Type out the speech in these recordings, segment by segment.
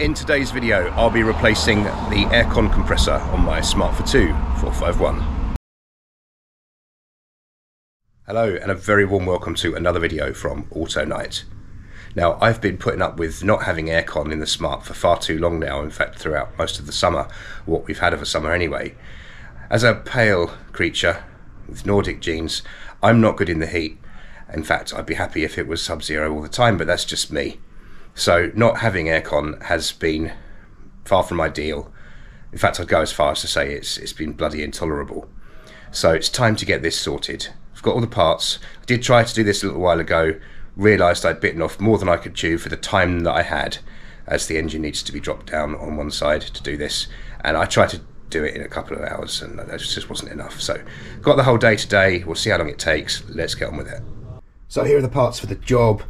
In today's video, I'll be replacing the aircon compressor on my Smart Fortwo 451. Hello, and a very warm welcome to another video from Auto Night. Now, I've been putting up with not having aircon in the Smart for far too long now, in fact throughout most of the summer, what we've had of a summer anyway. As a pale creature with Nordic genes, I'm not good in the heat. In fact, I'd be happy if it was sub-zero all the time, but that's just me. So not having aircon has been far from ideal. In fact, I'd go as far as to say it's been bloody intolerable. So it's time to get this sorted. I've got all the parts. I did try to do this a little while ago, realised I'd bitten off more than I could chew for the time that I had, as the engine needs to be dropped down on one side to do this. And I tried to do it in a couple of hours and that just wasn't enough. So got the whole day today. We'll see how long it takes. Let's get on with it. So here are the parts for the job.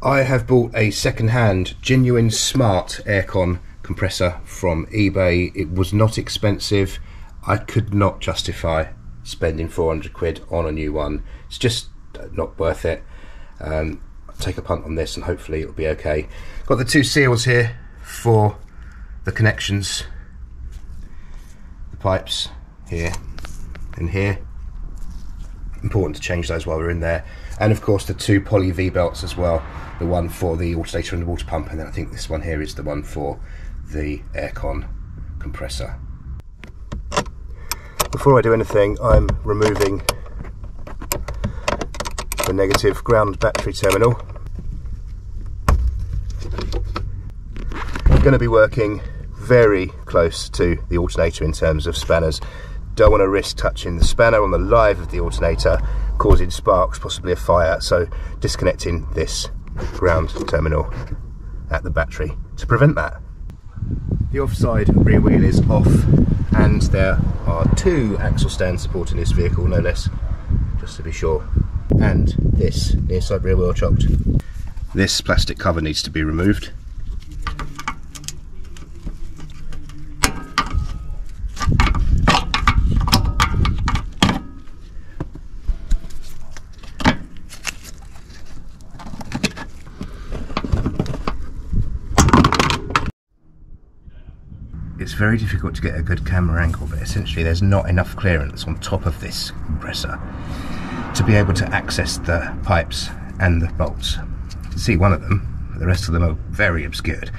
I have bought a second-hand, genuine Smart aircon compressor from eBay. It was not expensive. I could not justify spending 400 quid on a new one. It's just not worth it. I'll take a punt on this and hopefully it'll be okay. Got the two seals here for the connections. The pipes here and here. Important to change those while we're in there. And of course the two poly V-belts as well. The one for the alternator and the water pump, and then I think this one here is the one for the aircon compressor. Before I do anything, I'm removing the negative ground battery terminal. I'm going to be working very close to the alternator in terms of spanners. Don't want to risk touching the spanner on the live of the alternator, causing sparks, possibly a fire, so disconnecting this ground terminal at the battery to prevent that. The offside rear wheel is off, and there are two axle stands supporting this vehicle, no less, just to be sure. And this near side rear wheel chopped. This plastic cover needs to be removed. It's very difficult to get a good camera angle, but essentially there's not enough clearance on top of this compressor to be able to access the pipes and the bolts. You can see one of them, but the rest of them are very obscured.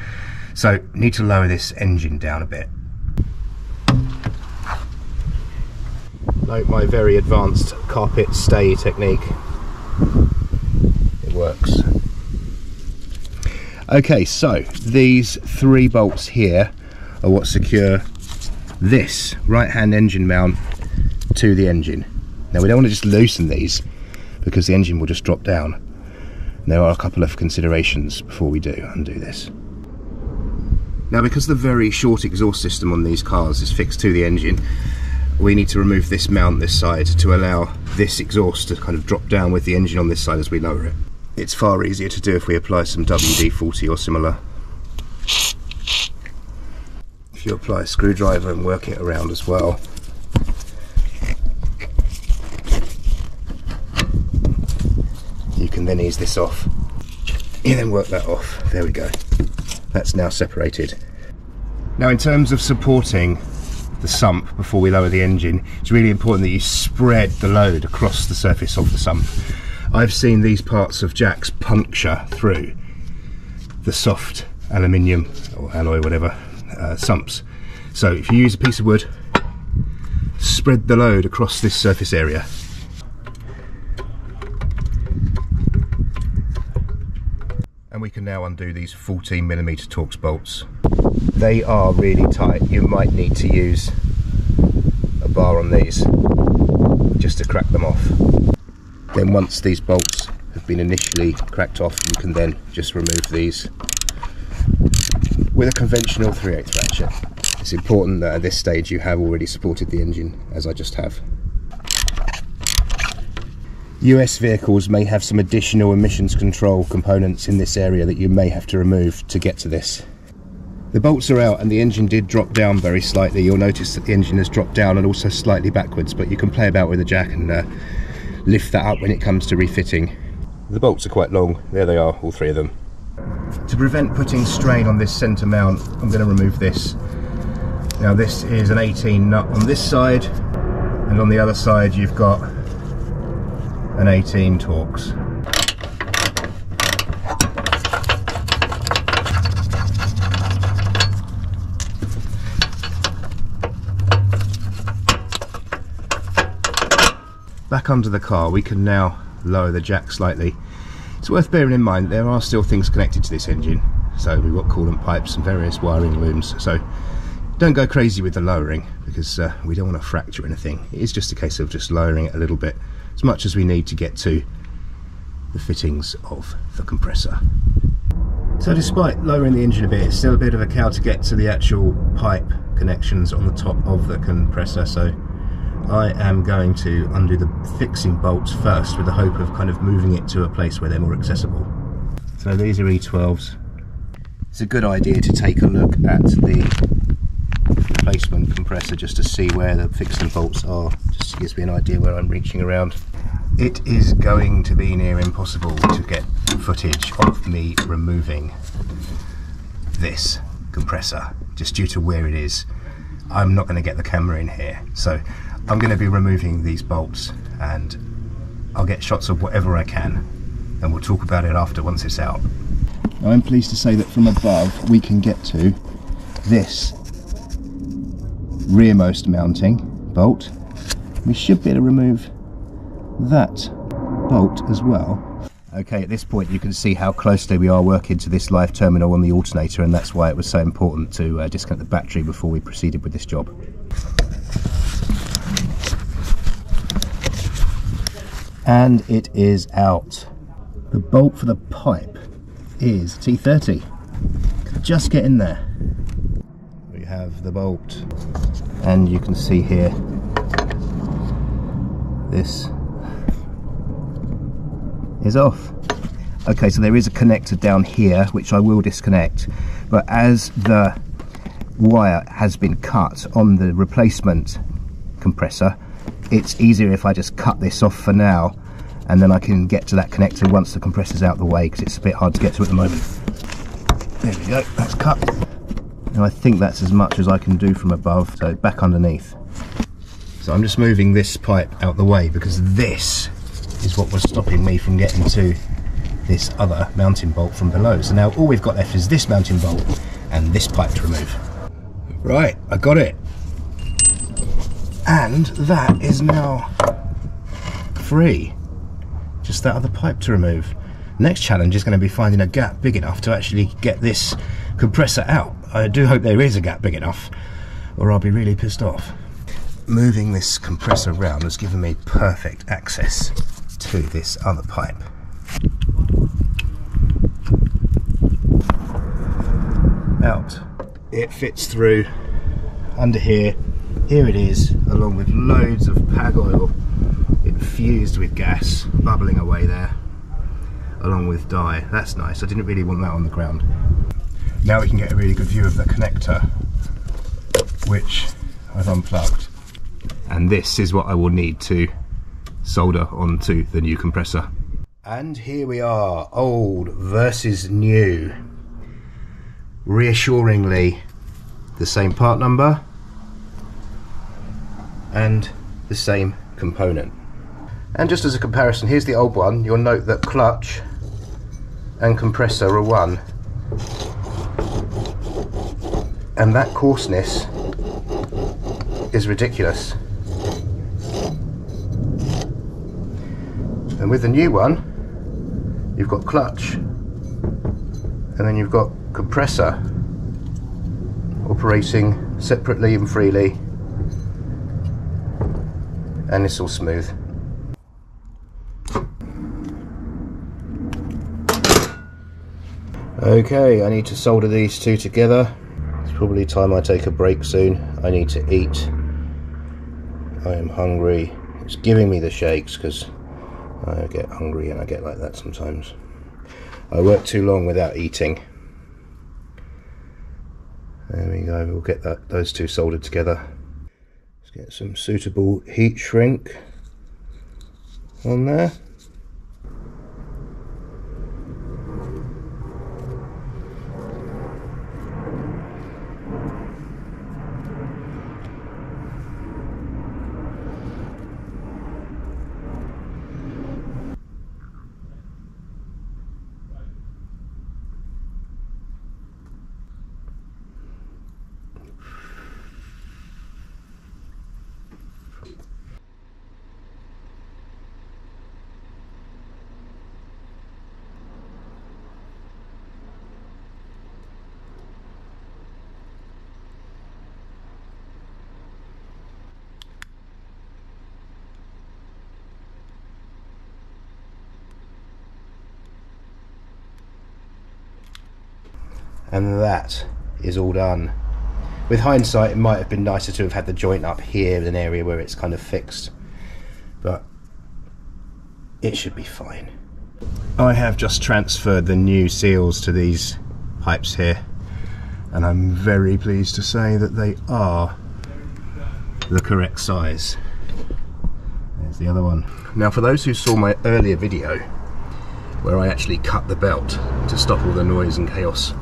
So need to lower this engine down a bit. Note my very advanced carpet stay technique. It works. Okay, so these three bolts here are what secure this right-hand engine mount to the engine. Now we don't want to just loosen these because the engine will just drop down. And there are a couple of considerations before we do undo this. Now, because the very short exhaust system on these cars is fixed to the engine, we need to remove this mount this side to allow this exhaust to kind of drop down with the engine on this side as we lower it. It's far easier to do if we apply some WD-40 or similar. You apply a screwdriver and work it around as well. You can then ease this off. You then work that off. There we go. That's now separated. Now, in terms of supporting the sump before we lower the engine, it's really important that you spread the load across the surface of the sump. I've seen these parts of jacks puncture through the soft aluminium or alloy, whatever, sumps. So if you use a piece of wood, spread the load across this surface area. And we can now undo these 14mm Torx bolts. They are really tight. You might need to use a bar on these just to crack them off. Then once these bolts have been initially cracked off, you can then just remove these with a conventional 3/8 ratchet. It's important that at this stage you have already supported the engine, as I just have. US vehicles may have some additional emissions control components in this area that you may have to remove to get to this. The bolts are out and the engine did drop down very slightly. You'll notice that the engine has dropped down and also slightly backwards, but you can play about with the jack and lift that up when it comes to refitting. The bolts are quite long. There they are, all three of them. To prevent putting strain on this centre mount, I'm going to remove this. Now this is an 18 nut on this side, and on the other side you've got an 18 Torx. Back under the car, we can now lower the jack slightly. It's worth bearing in mind there are still things connected to this engine, so we've got coolant pipes and various wiring looms, so don't go crazy with the lowering, because we don't want to fracture anything. It is just a case of just lowering it a little bit, as much as we need to get to the fittings of the compressor. So despite lowering the engine a bit, it's still a bit of a cow to get to the actual pipe connections on the top of the compressor, so I am going to undo the fixing bolts first with the hope of kind of moving it to a place where they're more accessible. So these are E12s. It's a good idea to take a look at the replacement compressor just to see where the fixing bolts are, just gives me an idea where I'm reaching around. It is going to be near impossible to get footage of me removing this compressor, just due to where it is. I'm not going to get the camera in here, so I'm going to be removing these bolts, and I'll get shots of whatever I can, and we'll talk about it after once it's out. Now, I'm pleased to say that from above we can get to this rearmost mounting bolt. We should be able to remove that bolt as well. Okay, at this point you can see how closely we are working to this live terminal on the alternator, and that's why it was so important to disconnect the battery before we proceeded with this job. And it is out. The bolt for the pipe is T30. Just get in there. We have the bolt, and you can see here this is off. Okay, so there is a connector down here which I will disconnect, but as the wire has been cut on the replacement compressor, it's easier if I just cut this off for now, and then I can get to that connector once the compressor's out of the way, because it's a bit hard to get to at the moment. There we go, that's cut. Now I think that's as much as I can do from above, so back underneath. So I'm just moving this pipe out the way, because this is what was stopping me from getting to this other mounting bolt from below. So now all we've got left is this mounting bolt and this pipe to remove. Right, I got it. And that is now free. Just that other pipe to remove. Next challenge is going to be finding a gap big enough to actually get this compressor out. I do hope there is a gap big enough, or I'll be really pissed off. Moving this compressor around has given me perfect access to this other pipe. Out. It fits through under here. Here it is, along with loads of pag oil infused with gas bubbling away there, along with dye. That's nice. I didn't really want that on the ground. Now we can get a really good view of the connector, which I've unplugged. And this is what I will need to solder onto the new compressor. And here we are, old versus new. Reassuringly the same part number and the same component. And just as a comparison, here's the old one. You'll note that clutch and compressor are one, and that coarseness is ridiculous. And with the new one, you've got clutch, and then you've got compressor operating separately and freely, and it's all smooth. Okay, I need to solder these two together. It's probably time I take a break soon. I need to eat. I am hungry. It's giving me the shakes because I get hungry and I get like that sometimes. I work too long without eating. There we go, we'll get those two soldered together. Let's get some suitable heat shrink on there. and that is all done. With hindsight, it might have been nicer to have had the joint up here in an area where it's kind of fixed, but it should be fine. I have just transferred the new seals to these pipes here, and I'm very pleased to say that they are the correct size. There's the other one. Now, for those who saw my earlier video where I actually cut the belt to stop all the noise and chaos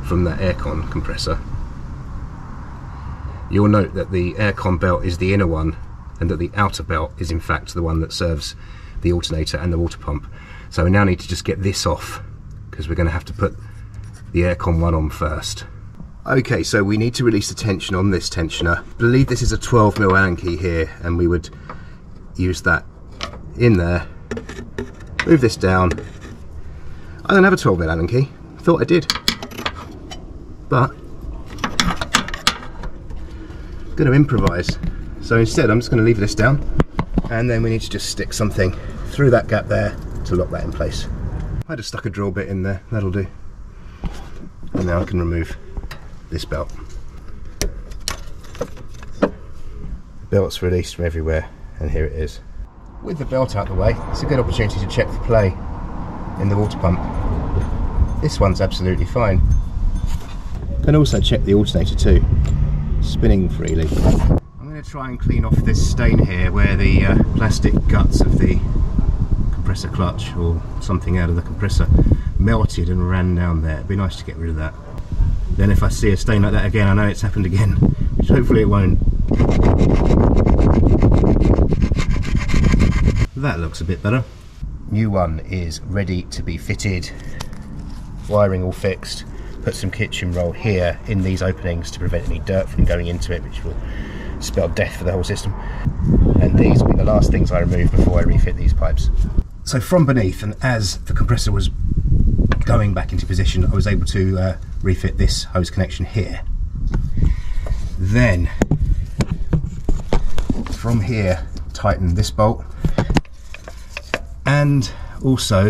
from that aircon compressor, you'll note that the aircon belt is the inner one and that the outer belt is in fact the one that serves the alternator and the water pump. So we now need to just get this off because we're going to have to put the aircon one on first. Okay, so we need to release the tension on this tensioner. I believe this is a 12mm Allen key here, and we would use that in there. Move this down. I don't have a 12mm Allen key. Thought I did, but I'm going to improvise. So instead I'm just going to leave this down, and then we need to just stick something through that gap there to lock that in place. I just stuck a drill bit in there, that'll do. And now I can remove this belt. The belt's released from everywhere, and here it is. With the belt out the way, it's a good opportunity to check for play in the water pump. This one's absolutely fine. Can also check the alternator too, spinning freely. I'm going to try and clean off this stain here where the plastic guts of the compressor clutch or something out of the compressor melted and ran down there. It'd be nice to get rid of that. Then if I see a stain like that again, I know it's happened again, which hopefully it won't. That looks a bit better. New one is ready to be fitted. Wiring all fixed. Put some kitchen roll here in these openings to prevent any dirt from going into it, which will spell death for the whole system. And these will be the last things I remove before I refit these pipes. So from beneath, and as the compressor was going back into position, I was able to refit this hose connection here. Then from here, tighten this bolt, and also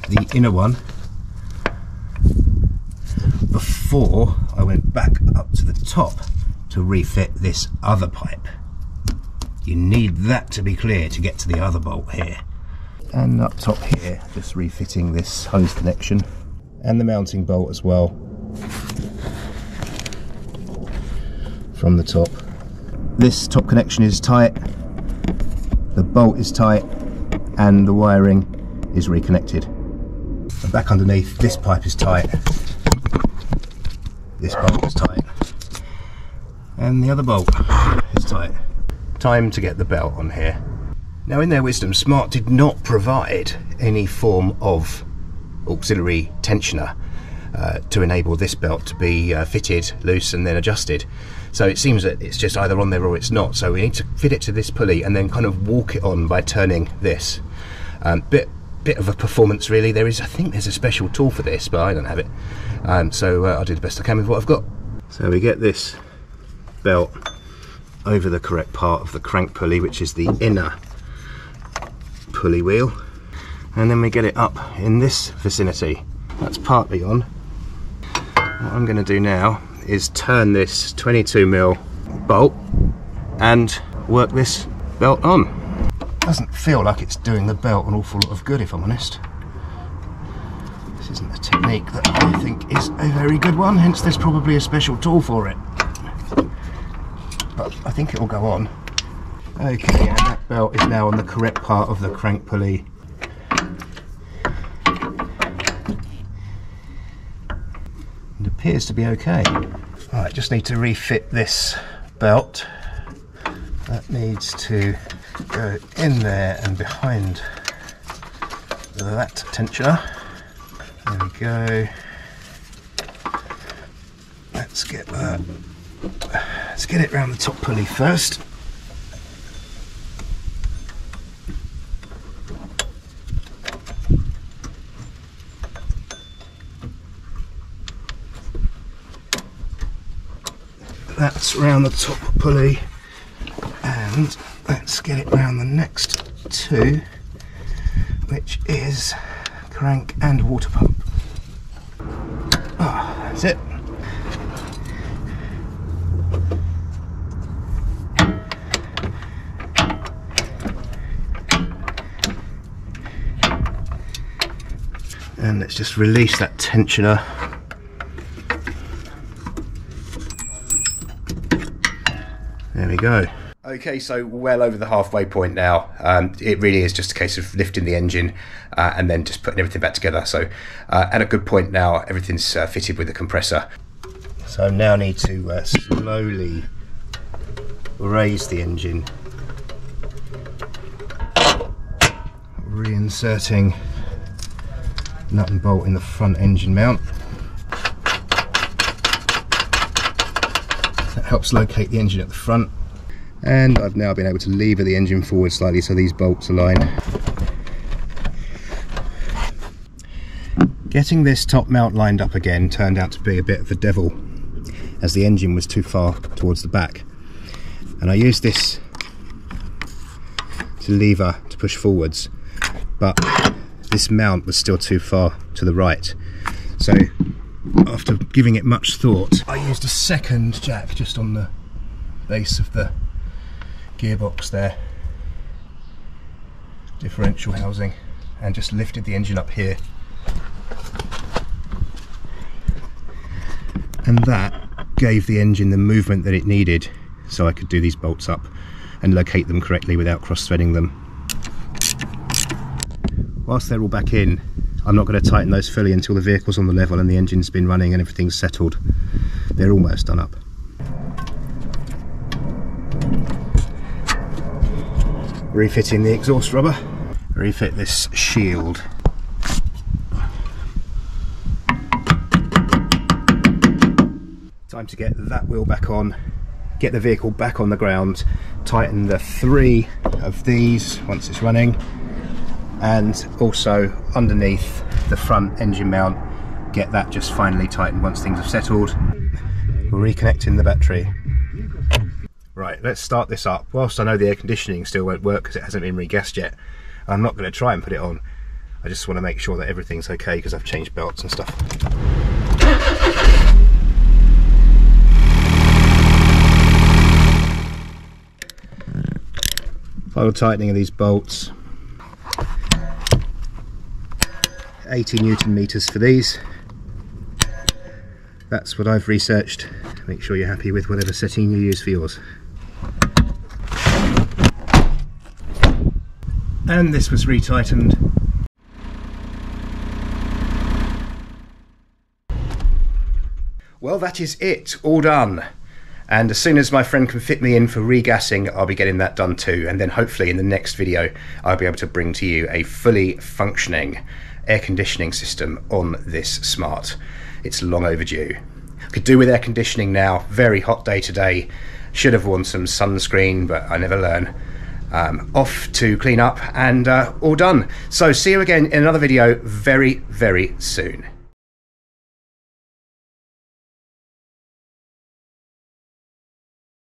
the inner one before I went back up to the top to refit this other pipe. You need that to be clear to get to the other bolt here. And up top here, just refitting this hose connection and the mounting bolt as well from the top. This top connection is tight, the bolt is tight, and the wiring is reconnected. And back underneath, this pipe is tight, this bolt is tight, and the other bolt is tight. Time to get the belt on here. Now, in their wisdom, Smart did not provide any form of auxiliary tensioner to enable this belt to be fitted, loose, and then adjusted. So it seems that it's just either on there or it's not. So we need to fit it to this pulley and then kind of walk it on by turning this. Bit of a performance, really. I think there's a special tool for this, but I don't have it. So I'll do the best I can with what I've got. So we get this belt over the correct part of the crank pulley, which is the inner pulley wheel, and then we get it up in this vicinity. That's partly on. What I'm going to do now is turn this 22mm bolt and work this belt on. Doesn't feel like it's doing the belt an awful lot of good, if I'm honest. This isn't a technique that I think is a very good one, hence there's probably a special tool for it. But I think it will go on. Okay, and that belt is now on the correct part of the crank pulley. It appears to be okay. Alright, just need to refit this belt. That needs to go in there and behind that tensioner. There we go. Let's get that. Let's get it around the top pulley first. That's round the top pulley, and let's get it round the next two, which is crank and water pump. That's it. let's just release that tensioner. There we go. Okay, so well over the halfway point now. It really is just a case of lifting the engine and then just putting everything back together. So at a good point now, everything's fitted with the compressor. So I now need to slowly raise the engine, reinserting nut and bolt in the front engine mount. That helps locate the engine at the front. And I've now been able to lever the engine forward slightly so these bolts align. Getting this top mount lined up again turned out to be a bit of a devil, as the engine was too far towards the back. And I used this to lever to push forwards, but this mount was still too far to the right. So after giving it much thought, I used a second jack just on the base of the gearbox there, differential housing, and just lifted the engine up here, and that gave the engine the movement that it needed so I could do these bolts up and locate them correctly without cross-threading them. Whilst they're all back in, I'm not going to tighten those fully until the vehicle's on the level and the engine's been running and everything's settled. They're almost done up. Refitting the exhaust rubber, refit this shield. Time to get that wheel back on, get the vehicle back on the ground, tighten the 3 of these once it's running, and also underneath the front engine mount, get that just finally tightened once things have settled. Reconnecting the battery. Right, let's start this up. Whilst I know the air conditioning still won't work because it hasn't been regassed yet, I'm not going to try and put it on. I just want to make sure that everything's okay because I've changed belts and stuff. Final tightening of these bolts. 80 Newton meters for these. That's what I've researched. Make sure you're happy with whatever setting you use for yours. And this was retightened. Well, that is it, all done. And as soon as my friend can fit me in for regassing, I'll be getting that done too. And then hopefully in the next video, I'll be able to bring to you a fully functioning air conditioning system on this Smart. It's long overdue. Could do with air conditioning now. Very hot day today. Should have worn some sunscreen, but I never learn. Off to clean up and all done. So see you again in another video very, very soon.